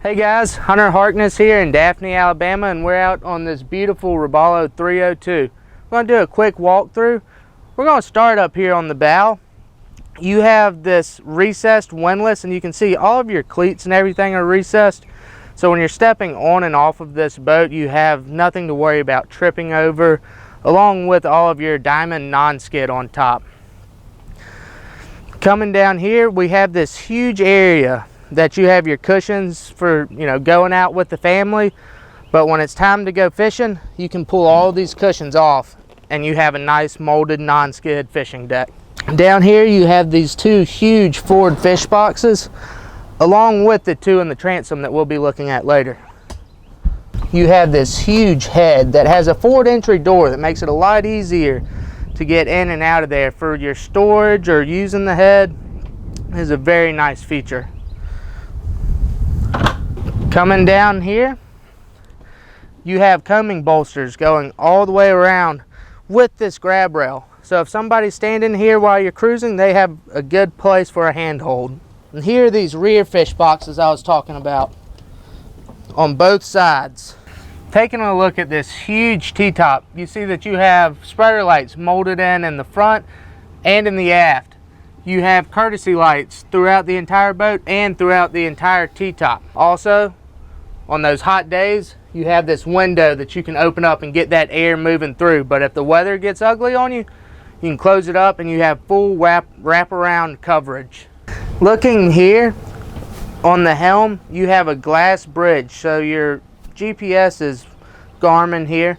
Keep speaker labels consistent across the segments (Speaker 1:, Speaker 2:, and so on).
Speaker 1: Hey guys, Hunter Harkness here in Daphne, Alabama, and we're out on this beautiful Robalo 302. We're going to do a quick walkthrough. We're going to start up here on the bow. You have this recessed windlass, and you can see all of your cleats and everything are recessed. So when you're stepping on and off of this boat, you have nothing to worry about tripping over, along with all of your diamond non-skid on top. Coming down here, we have this huge area that you have your cushions for, going out with the family. But when it's time to go fishing, you can pull all these cushions off and you have a nice molded non-skid fishing deck. Down here you have these two huge Ford fish boxes, along with the two in the transom that we'll be looking at later. You have this huge head that has a forward entry door that makes it a lot easier to get in and out of there for your storage or using the head. Is a very nice feature. Coming down here, you have combing bolsters going all the way around with this grab rail. So if somebody's standing here while you're cruising, they have a good place for a handhold. And here are these rear fish boxes I was talking about on both sides. Taking a look at this huge T-top, you see that you have spreader lights molded in the front and in the aft. You have courtesy lights throughout the entire boat and throughout the entire T-top. Also, on those hot days, you have this window that you can open up and get that air moving through. But if the weather gets ugly on you, you can close it up and you have full wraparound coverage. Looking here on the helm, you have a glass bridge. So your GPS's Garmin here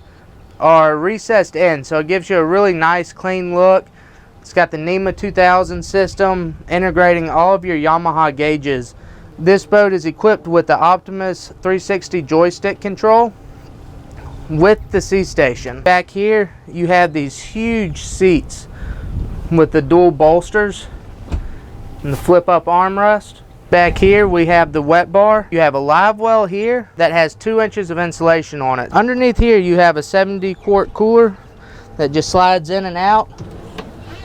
Speaker 1: are recessed in. So it gives you a really nice clean look. It's got the NEMA 2000 system integrating all of your Yamaha gauges. This boat is equipped with the Optimus 360 joystick control with the C station. Back here you have these huge seats with the dual bolsters and the flip up armrest. Back here we have the wet bar. You have a live well here that has 2 inches of insulation on it. Underneath here you have a 70 quart cooler that just slides in and out.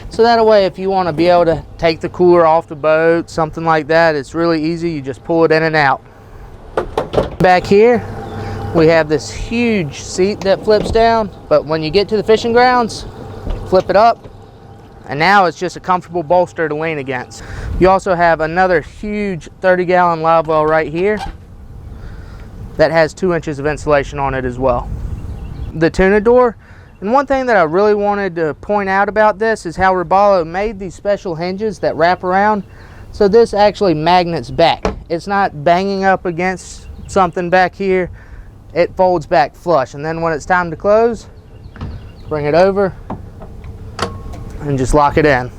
Speaker 1: So that way, if you want to be able to take the cooler off the boat, something like that, it's really easy. You just pull it in and out. Back here, we have this huge seat that flips down, but when you get to the fishing grounds, flip it up, and now it's just a comfortable bolster to lean against. You also have another huge 30-gallon live well right here that has 2 inches of insulation on it as well. The Tuna Door. And one thing that I really wanted to point out about this is how Robalo made these special hinges that wrap around. So this actually magnets back. It's not banging up against something back here. It folds back flush. And then when it's time to close, bring it over and just lock it in.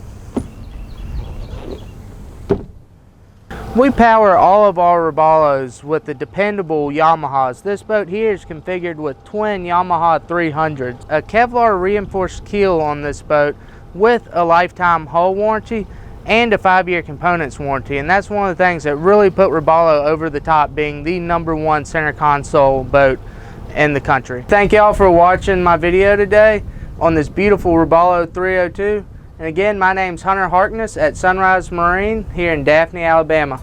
Speaker 1: We power all of our Robalos with the dependable Yamahas. This boat here is configured with twin Yamaha 300s, a Kevlar-reinforced keel on this boat with a lifetime hull warranty and a 5-year components warranty. And that's one of the things that really put Robalo over the top, being the #1 center console boat in the country. Thank y'all for watching my video today on this beautiful Robalo 302. And again, my name's Hunter Harkness at Sunrise Marine here in Daphne, Alabama.